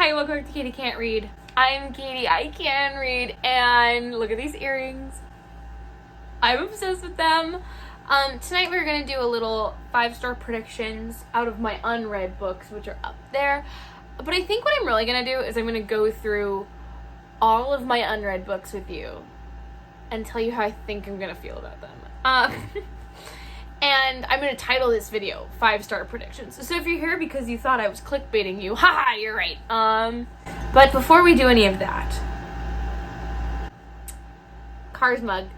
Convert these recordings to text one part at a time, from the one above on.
Hi, welcome back to Katie Can't Read. I'm Katie, I can read, and look at these earrings. I'm obsessed with them. Tonight we're going to do a little 5-star predictions out of my unread books, which are up there. But I think what I'm really going to do is I'm going to go through all of my unread books with you and tell you how I think I'm going to feel about them. And I'm going to title this video 5-star predictions. So if you're here because you thought I was clickbaiting you, haha, you're right. But before we do any of that, Cars mug.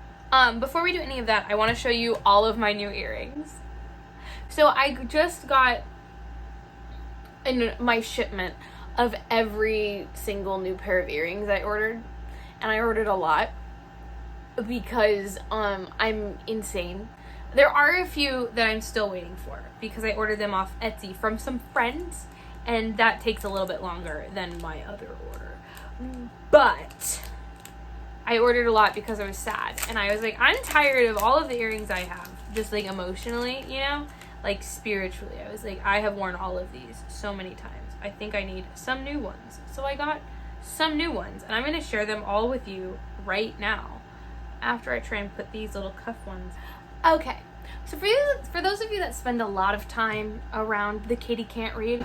Before we do any of that, I want to show you all of my new earrings. So I just got in my shipment of every single new pair of earrings I ordered, and I ordered a lot because I'm insane. There are a few that I'm still waiting for because I ordered them off Etsy from some friends, and that takes a little bit longer than my other order. But I ordered a lot because I was sad, and I was like, I'm tired of all of the earrings I have, just like emotionally, you know, like spiritually. I was like, I have worn all of these so many times. I think I need some new ones. So I got some new ones, and I'm going to share them all with you right now after I try and put these little cuff ones. Okay, so for those of you that spend a lot of time around the Katie Can't Read,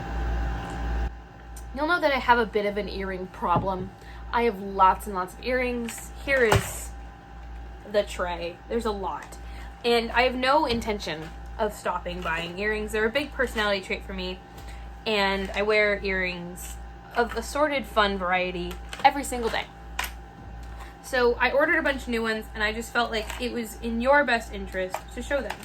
you'll know that I have a bit of an earring problem. I have lots and lots of earrings. Here is the tray. There's a lot. And I have no intention of stopping buying earrings. They're a big personality trait for me. And I wear earrings of assorted fun variety every single day. So I ordered a bunch of new ones, and I just felt like it was in your best interest to show them.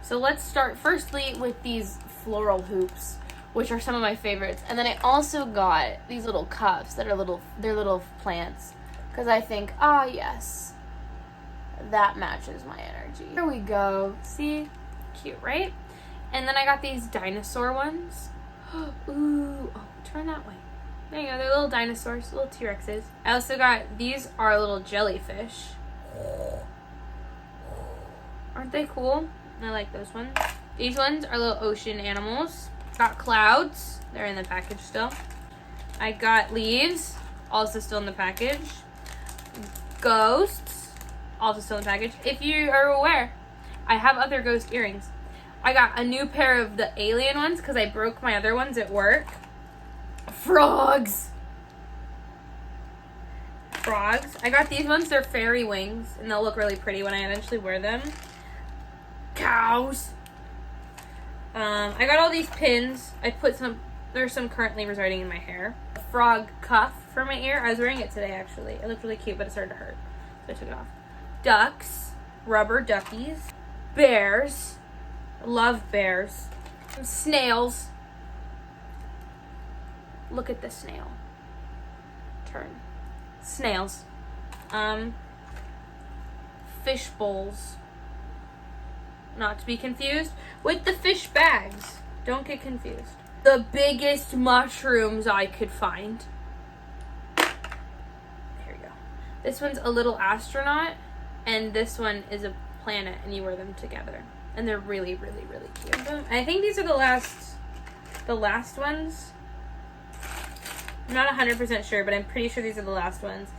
So let's start firstly with these floral hoops, which are some of my favorites. And then I also got these little cups that are they're little plants, because I think, ah, yes, that matches my energy. Here we go. See? Cute, right? And then I got these dinosaur ones. Ooh, oh, turn that way. There you go, they're little dinosaurs, little T-Rexes. I also got, these are little jellyfish. Aren't they cool? I like those ones. These ones are little ocean animals. Got clouds, they're in the package still. I got leaves, also still in the package. Ghosts, also still in the package. If you are aware, I have other ghost earrings. I got a new pair of the alien ones because I broke my other ones at work. Frogs. I got these ones, they're fairy wings, and they'll look really pretty when I eventually wear them. Cows. I got all these pins. I put some, there's some currently residing in my hair. A frog cuff for my ear. I was wearing it today, actually. It looked really cute, but it started to hurt, so I took it off. Ducks. Rubber duckies. Bears. Love bears. Snails. Look at the snail. Turn. Snails. Fish bowls. Not to be confused with the fish bags. Don't get confused. The biggest mushrooms I could find. Here we go. This one's a little astronaut, and this one is a planet, and you wear them together. And they're really, really, really cute. I think these are the last ones. I'm not 100% sure, but I'm pretty sure these are the last ones.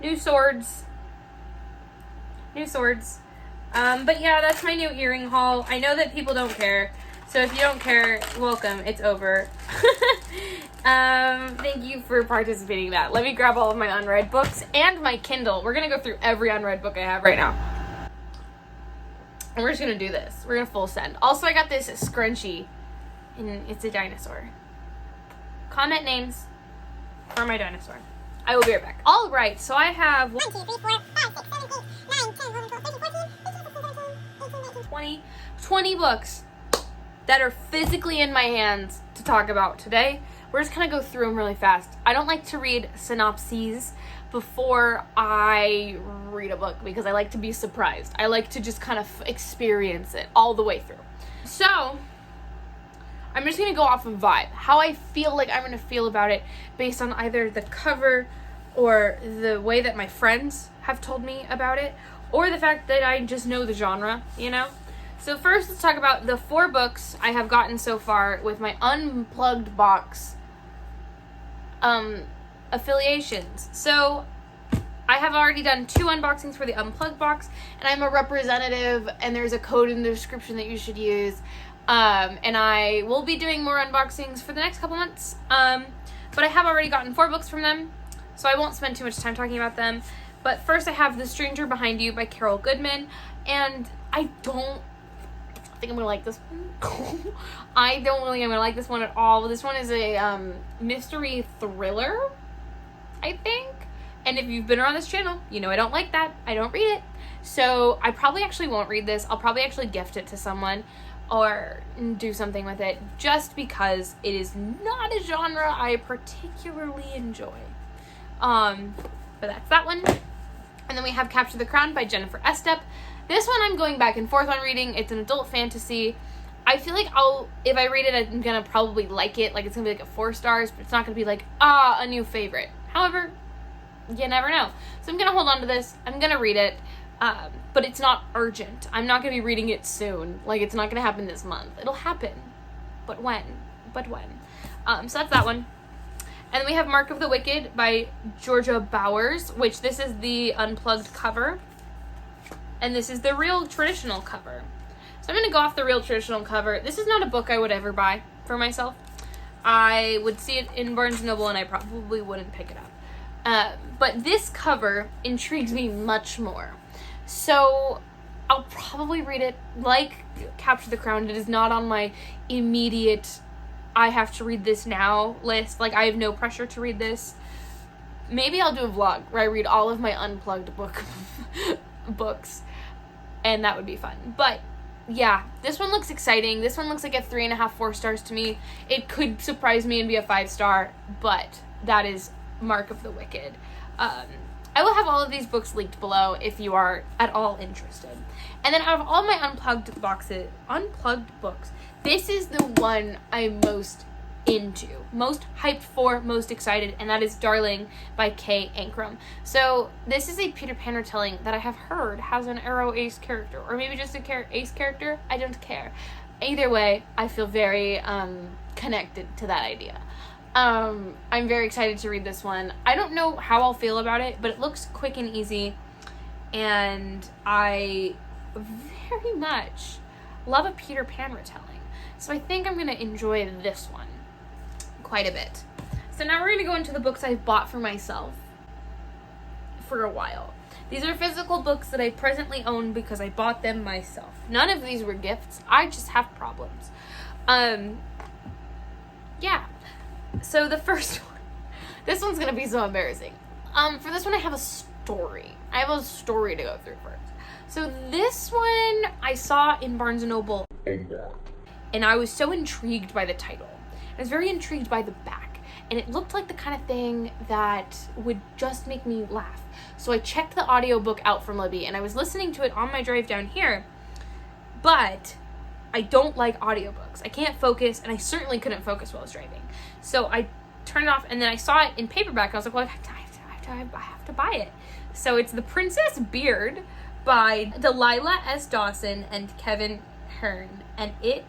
New swords. But yeah, that's my new earring haul. I know that people don't care, so if you don't care, welcome, it's over. Thank you for participating in that. Let me grab all of my unread books and my Kindle. We're gonna go through every unread book I have right now. And we're just gonna do this. We're gonna full send. Also, I got this scrunchie, and it's a dinosaur. Comment names for my dinosaur. I will be right back. All right, so I have 1, 2, 3, 4, 5, 6, 7, 8, 9, 10, 11, 12, 13, 14, 15, 16, 17, 18, 20 books that are physically in my hands to talk about today. We're just gonna go through them really fast. I don't like to read synopses before I read a book because I like to be surprised. I like to just kind of experience it all the way through. So I'm just going to go off of vibe, how I feel like I'm going to feel about it based on either the cover or the way that my friends have told me about it, or the fact that I just know the genre, you know? So first, let's talk about the 4 books I have gotten so far with my unplugged box affiliations. So I have already done 2 unboxings for the Unplugged box, and I'm a representative, and there's a code in the description that you should use. And I will be doing more unboxings for the next couple months. But I have already gotten 4 books from them, so I won't spend too much time talking about them. But first I have The Stranger Behind You by Carol Goodman, and I don't think I'm gonna like this one. I don't really am gonna like this one at all. This one is a mystery thriller, I think. And if you've been around this channel, you know I don't like that. I don't read it. So I probably actually won't read this. I'll probably actually gift it to someone or do something with it, just because it is not a genre I particularly enjoy. But that's that one. And then we have Capture the Crown by Jennifer Estep. This one I'm going back and forth on reading. It's an adult fantasy. I feel like if I read it, I'm gonna probably like it. Like, it's gonna be like a 4 stars, but it's not gonna be like, a new favorite. However, you never know. So I'm gonna hold on to this. I'm gonna read it. But it's not urgent. I'm not gonna be reading it soon. Like, it's not gonna happen this month. It'll happen. But when? So that's that one. And then we have Mark of the Wicked by Georgia Bowers, which this is the Unplugged cover. And this is the real traditional cover. So I'm gonna go off the real traditional cover. This is not a book I would ever buy for myself. I would see it in Barnes & Noble and I probably wouldn't pick it up. But this cover intrigues me much more. So I'll probably read it. Like Capture the Crown, it is not on my immediate I have to read this now list. Like, I have no pressure to read this. Maybe I'll do a vlog where I read all of my Unplugged books, and that would be fun. But yeah, this one looks exciting. This one looks like a 3.5, 4 stars to me. It could surprise me and be a 5 star, but that is Mark of the Wicked. I will have all of these books linked below if you are at all interested. And then out of all my Unplugged books, this is the one I'm most into, most hyped for, most excited, and that is Darling by Kay Ankrum. So this is a Peter Pan retelling that I have heard has an Arrow Ace character, or maybe just a Ace character. I don't care. Either way, I feel very connected to that idea. I'm very excited to read this one. I don't know how I'll feel about it, but it looks quick and easy, and I very much love a Peter Pan retelling. So I think I'm going to enjoy this one quite a bit. So now we're going to go into the books I've bought for myself for a while. These are physical books that I presently own because I bought them myself. None of these were gifts. I just have problems. Yeah. So the first one, this one's going to be so embarrassing. For this one, I have a story. I have a story to go through first. So this one I saw in Barnes & Noble, and I was so intrigued by the title. I was very intrigued by the back, and it looked like the kind of thing that would just make me laugh. So I checked the audiobook out from Libby, and I was listening to it on my drive down here, but I don't like audiobooks. I can't focus, and I certainly couldn't focus while I was driving. So I turned it off, and then I saw it in paperback, and I was like, well, I have to buy it. So it's The Princess Beard by Delilah S. Dawson and Kevin Hearn, and it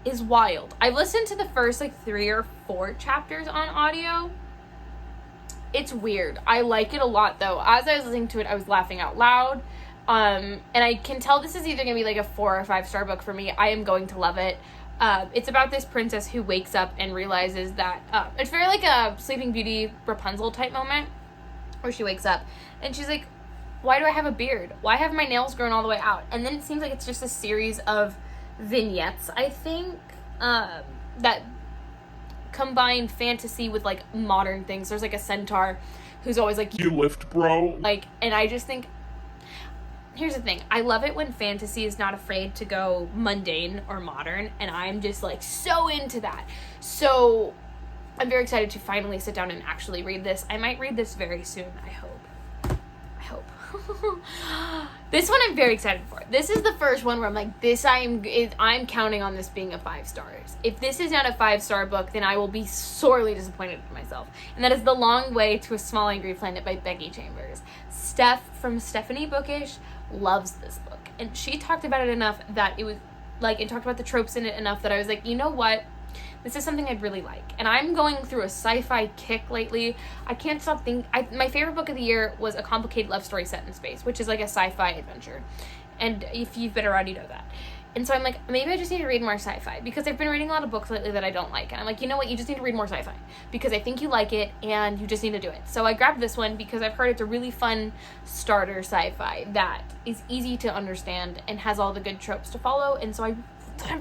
is wild. I've listened to the first 3 or 4 chapters on audio. It's weird. I like it a lot, though. As I was listening to it, I was laughing out loud. And I can tell this is either going to be a 4 or 5 star book for me. I am going to love it. It's about this princess who wakes up and realizes that it's very like a Sleeping Beauty Rapunzel type moment, where she wakes up and she's like, why do I have a beard? Why have my nails grown all the way out? And then it seems like it's just a series of vignettes, I think, that combine fantasy with modern things. There's a centaur who's always like, you lift, bro. And I just think, here's the thing, I love it when fantasy is not afraid to go mundane or modern, and I'm just so into that. So I'm very excited to finally sit down and actually read this. I might read this very soon, I hope. This one I'm very excited for. This is the first one where I'm like, I'm counting on this being a 5 stars. If this is not a 5-star book, then I will be sorely disappointed in myself. And that is The Long Way to a Small Angry Planet by Becky Chambers. Steph from Stephanie Bookish loves this book, and she talked about it enough that it was and talked about the tropes in it enough that I was like, you know what? This is something I'd really like. And I'm going through a sci-fi kick lately. I can't stop thinking. My favorite book of the year was A Complicated Love Story Set in Space, which is like a sci-fi adventure. And if you've been around, you know that. And so I'm like, maybe I just need to read more sci-fi, because I've been reading a lot of books lately that I don't like. And I'm like, you know what? You just need to read more sci-fi, because I think you like it and you just need to do it. So I grabbed this one because I've heard it's a really fun starter sci-fi that is easy to understand and has all the good tropes to follow. And so I'm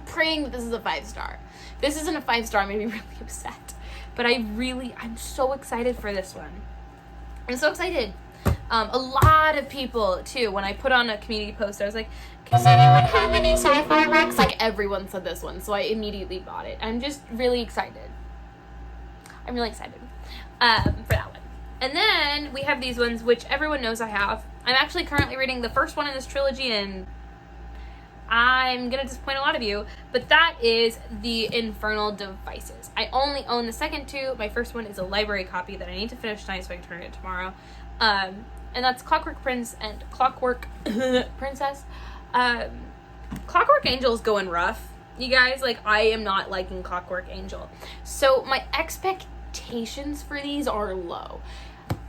praying that this is a 5-star. If this isn't a 5-star, I'm going to be really upset. But I'm so excited for this one. I'm so excited. A lot of people, too, when I put on a community post, I was like, does anyone have any sci-fi recs? Like, everyone said this one, so I immediately bought it. I'm just really excited. I'm really excited for that one. And then we have these ones, which everyone knows I have. I'm actually currently reading the first one in this trilogy, and I'm going to disappoint a lot of you, but that is The Infernal Devices. I only own the second two. My first one is a library copy that I need to finish tonight so I can turn it in tomorrow. And that's Clockwork Prince and Clockwork Princess. Clockwork Angel is going rough, you guys. Like, I am not liking Clockwork Angel. So my expectations for these are low.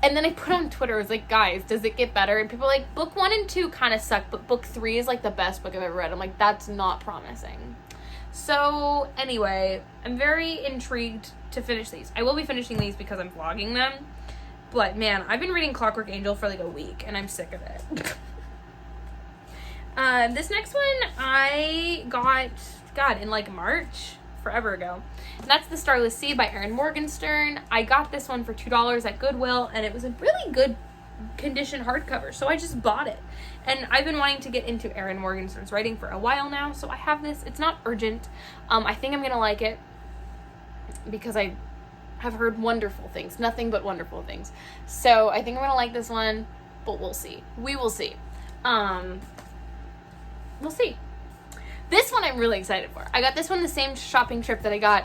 And then I put on Twitter, I was like, guys, does it get better? And people are like, book 1 and 2 kind of suck, but book 3 is like the best book I've ever read. I'm like, that's not promising. So anyway, I'm very intrigued to finish these. I will be finishing these because I'm vlogging them. But man, I've been reading Clockwork Angel for like a week and I'm sick of it. This next one I got in like March, forever ago. And that's The Starless Sea by Erin Morgenstern. I got this one for $2 at Goodwill, and it was a really good condition hardcover, so I just bought it. And I've been wanting to get into Erin Morgenstern's writing for a while now, so I have this. It's not urgent. I think I'm gonna like it because I have heard wonderful things, nothing but wonderful things. So I think I'm gonna like this one, but we'll see. We will see. We'll see. This one I'm really excited for. I got this one the same shopping trip that I got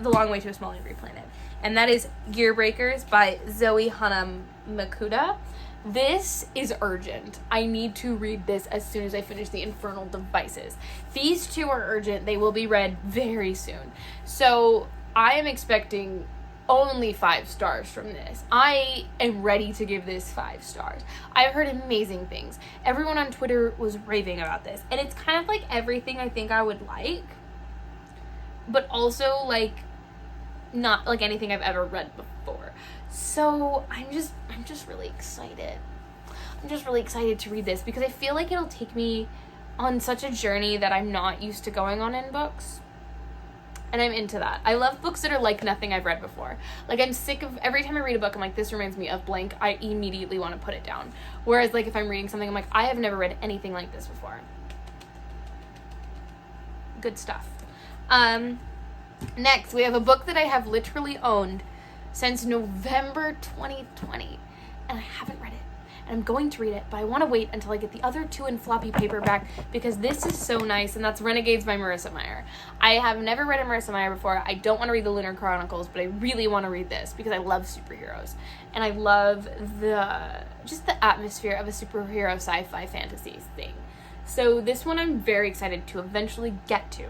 The Long Way to a Small Angry Planet. And that is Gear Breakers by Zoe Hanamakuta. This is urgent. I need to read this as soon as I finish The Infernal Devices. These two are urgent. They will be read very soon. So I am expecting only 5 stars from this. I am ready to give this 5 stars. I've heard amazing things. Everyone on Twitter was raving about this. And it's kind of like everything I think I would like, but also like not like anything I've ever read before. So I'm just really excited. I'm just really excited to read this because I feel like it'll take me on such a journey that I'm not used to going on in books. And I'm into that. I love books that are like nothing I've read before. Like, I'm sick of, every time I read a book, I'm like, this reminds me of blank. I immediately want to put it down. Whereas, like, if I'm reading something, I'm like, I have never read anything like this before. Good stuff. Next, we have a book that I have literally owned since November 2020. And I haven't read it. And I'm going to read it, but I want to wait until I get the other 2 in floppy paperback because this is so nice, and that's Renegades by Marissa Meyer. I have never read a Marissa Meyer before. I don't want to read the Lunar Chronicles, but I really want to read this because I love superheroes. And I love just the atmosphere of a superhero sci-fi fantasy thing. So this one I'm very excited to eventually get to.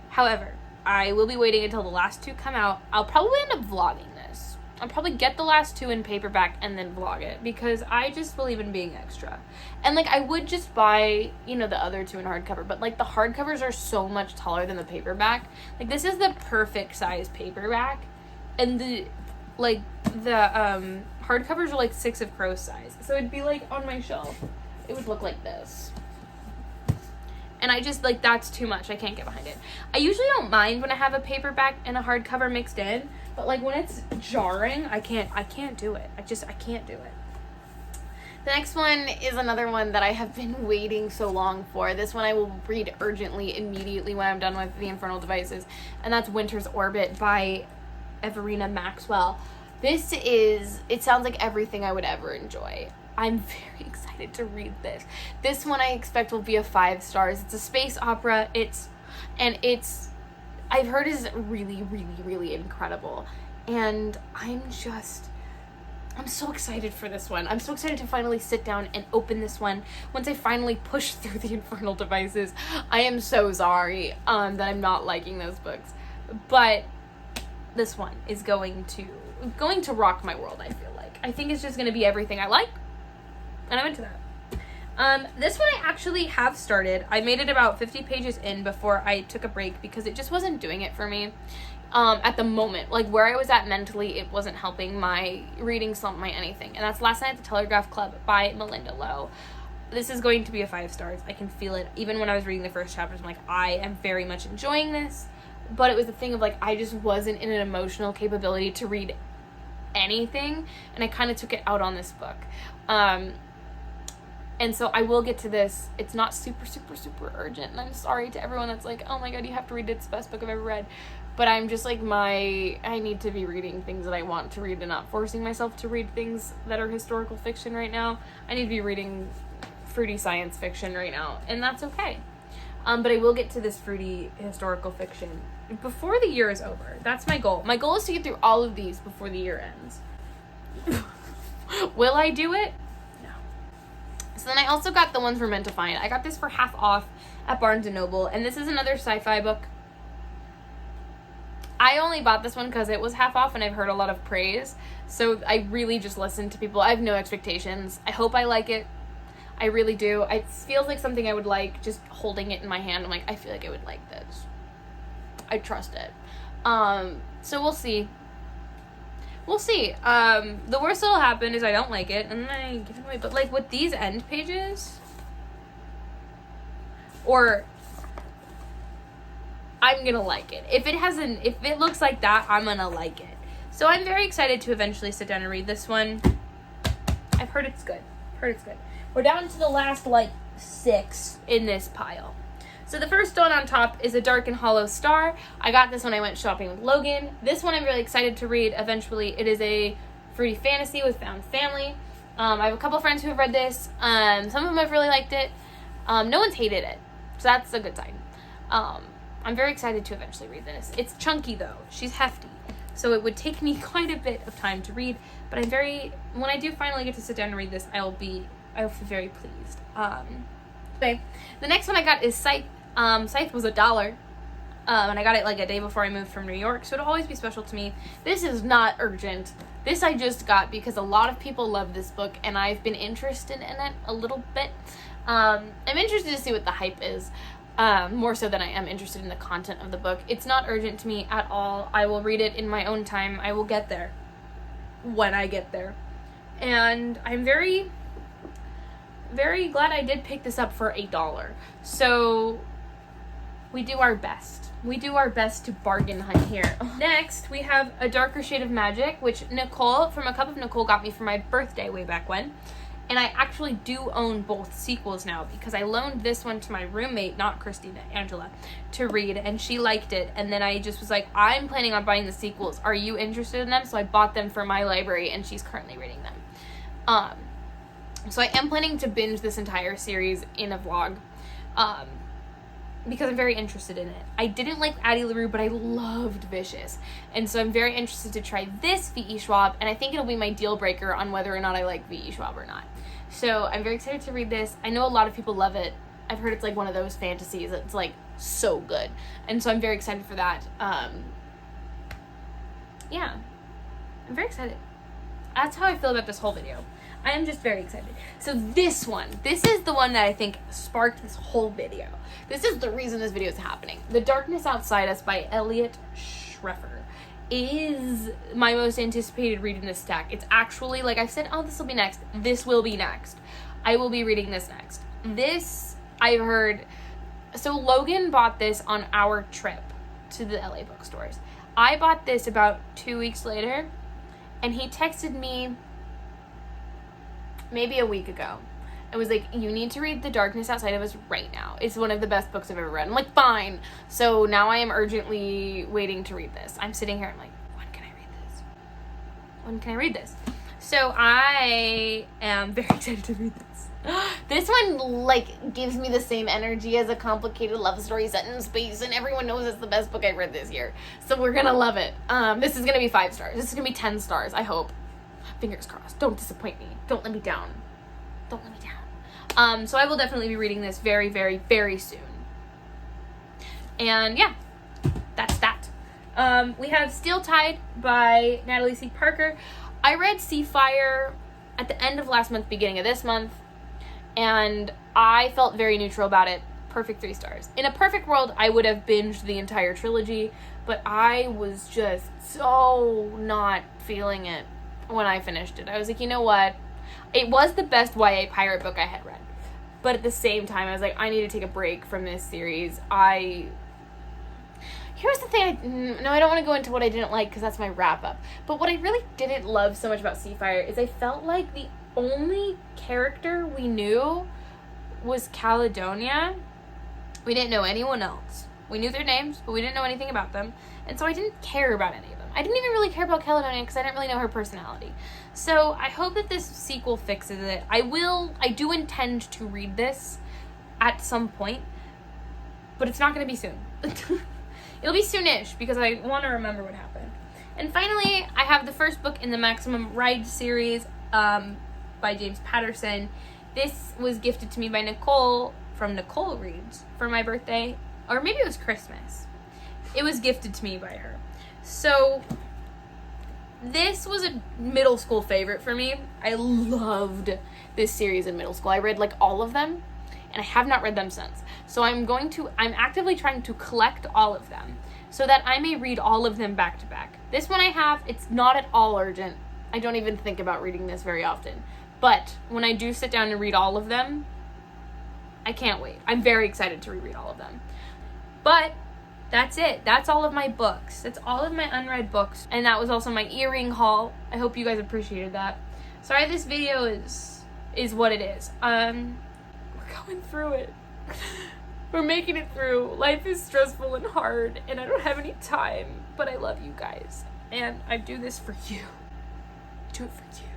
However, I will be waiting until the last 2 come out. I'll probably end up vlogging this. I'll probably get the last 2 in paperback and then vlog it because I just believe in being extra. And like, I would just buy, you know, the other 2 in hardcover, but like the hardcovers are so much taller than the paperback. Like, this is the perfect size paperback, and the hardcovers are like 6 of Crow's size. So it'd be like on my shelf. It would look like this. And I just, like, that's too much. I can't get behind it. I usually don't mind when I have a paperback and a hardcover mixed in, but like when it's jarring, I can't do it. I can't do it. The next one is another one that I have been waiting so long for. This one I will read urgently, immediately when I'm done with The Infernal Devices, and that's Winter's Orbit by Everina Maxwell. It sounds like everything I would ever enjoy. I'm very excited to read this. This one I expect will be a 5 stars. It's a space opera. I've heard is really, really, really incredible. And I'm so excited for this one. I'm so excited to finally sit down and open this one. Once I finally push through the infernal devices. I am so sorry that I'm not liking those books. But this one is going to rock my world, I feel like. I think it's just going to be everything I like. And I'm into that. This one I actually have started. I made it about 50 pages in before I took a break because it just wasn't doing it for me. At the moment, like where I was at mentally, it wasn't helping my reading slump, my anything. And that's Last Night at the Telegraph Club by Melinda Lowe. This is going to be a 5 stars. I can feel it. Even when I was reading the first chapters, I'm like, I am very much enjoying this. But it was the thing of like, I just wasn't in an emotional capability to read anything. And I kind of took it out on this book. And so I will get to this. It's not super, super, super urgent. And I'm sorry to everyone that's like, oh my God, you have to read it. It's the best book I've ever read. But I'm just like I need to be reading things that I want to read and not forcing myself to read things that are historical fiction right now. I need to be reading fruity science fiction right now. And that's okay. But I will get to this fruity historical fiction before the year is over. That's my goal. My goal is to get through all of these before the year ends. Will I do it? No. So then I also got the ones we're meant to find. I got this for half off at Barnes & Noble. And this is another sci-fi book. I only bought this one because it was half off and I've heard a lot of praise. So I really just listened to people. I have no expectations. I hope I like it. I really do. It feels like something I would like just holding it in my hand. I'm like, I feel like I would like this. I trust it. So we'll see. We'll see. The worst that'll happen is I don't like it and then I give it away. But like with these end pages, or I'm gonna like it. If it looks like that, I'm gonna like it. So I'm very excited to eventually sit down and read this one. I've heard it's good. We're down to the last, 6 in this pile. So the first one on top is A Dark and Hollow Star. I got this when I went shopping with Logan. This one I'm really excited to read eventually. It is a fruity fantasy with found family. I have a couple friends who have read this. Some of them have really liked it. No one's hated it. So that's a good sign. I'm very excited to eventually read this. It's chunky though. She's hefty. So it would take me quite a bit of time to read, but when I do finally get to sit down and read this, I will be very pleased. Okay. The next one I got is Scythe. Scythe was $1. And I got it a day before I moved from New York, so it'll always be special to me. This is not urgent. This I just got because a lot of people love this book, and I've been interested in it a little bit. I'm interested to see what the hype is. More so than I am interested in the content of the book. It's not urgent to me at all. I will read it in my own time. I will get there when I get there. And I'm very, very glad I did pick this up for $1. So we do our best. We do our best to bargain hunt here. Next, we have A Darker Shade of Magic, which Nicole, from A Cup of Nicole, got me for my birthday way back when. And I actually do own both sequels now because I loaned this one to my roommate, not Christina, Angela, to read, and she liked it. And then I just was like, I'm planning on buying the sequels. Are you interested in them? So I bought them for my library, and she's currently reading them. So I am planning to binge this entire series in a vlog because I'm very interested in it. I didn't like Addie LaRue, but I loved Vicious. And so I'm very interested to try this V.E. Schwab, and I think it'll be my deal breaker on whether or not I like V.E. Schwab or not. So I'm very excited to read this. I know a lot of people love it. I've heard it's one of those fantasies that's so good. And so I'm very excited for that. Yeah. I'm very excited. That's how I feel about this whole video. I am just very excited. So this is the one that I think sparked this whole video. This is the reason this video is happening. The Darkness Outside Us by Elliot Schreffer is my most anticipated read in this stack. It's actually, I said, oh, this will be next. This will be next. I will be reading this next. This, I've heard, so Logan bought this on our trip to the LA bookstores. I bought this about 2 weeks later, and he texted me maybe a week ago. It was like, you need to read The Darkness Outside of Us right now. It's one of the best books I've ever read. I'm like, fine. So now I am urgently waiting to read this. I'm sitting here, I'm like, when can I read this? When can I read this? So I am very excited to read this. This one, gives me the same energy as A Complicated Love Story Set in Space, and everyone knows it's the best book I read this year. So we're gonna love it. This is gonna be 5 stars. This is gonna be 10 stars, I hope. Fingers crossed. Don't disappoint me. Don't let me down. Don't let me down. So I will definitely be reading this very, very, very soon. And yeah, that's that. We have Steel Tide by Natalie C. Parker. I read Seafire at the end of last month, beginning of this month, and I felt very neutral about it. Perfect 3 stars. In a perfect world, I would have binged the entire trilogy, but I was just so not feeling it when I finished it. I was like, you know what? It was the best YA pirate book I had read. But at the same time, I was like, I need to take a break from this series. Here's the thing. I don't want to go into what I didn't like because that's my wrap-up. But what I really didn't love so much about Seafire is I felt like the only character we knew was Caledonia. We didn't know anyone else. We knew their names, but we didn't know anything about them. And so I didn't care about any of them. I didn't even really care about Caledonia because I didn't really know her personality. So I hope that this sequel fixes it. I do intend to read this at some point, but it's not going to be soon. It'll be soonish because I want to remember what happened. And finally, I have the first book in the Maximum Ride series by James Patterson. This was gifted to me by Nicole from Nicole Reads for my birthday, or maybe it was Christmas. It was gifted to me by her. So this was a middle school favorite for me. I loved this series in middle school. I read like all of them, and I have not read them since. So I'm actively trying to collect all of them so that I may read all of them back to back. This one I have, it's not at all urgent. I don't even think about reading this very often. But when I do sit down and read all of them, I can't wait. I'm very excited to reread all of them. But that's it. That's all of my books. That's all of my unread books. And that was also my earring haul. I hope you guys appreciated that. Sorry this video is what it is. We're going through it. We're making it through. Life is stressful and hard, and I don't have any time. But I love you guys. And I do this for you. I do it for you.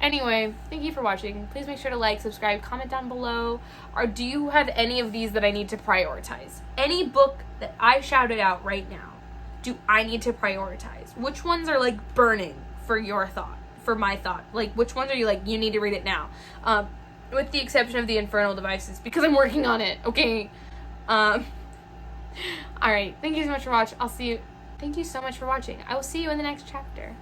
Anyway, thank you for watching. Please make sure to like, subscribe, comment down below. Or do you have any of these that I need to prioritize? Any book that I shouted out right now, do I need to prioritize? Which ones are like burning for your thought, for my thought? Like which ones are you like, you need to read it now? With the exception of the Infernal Devices, because I'm working on it, okay? Alright, thank you so much for watching. Thank you so much for watching. I will see you in the next chapter.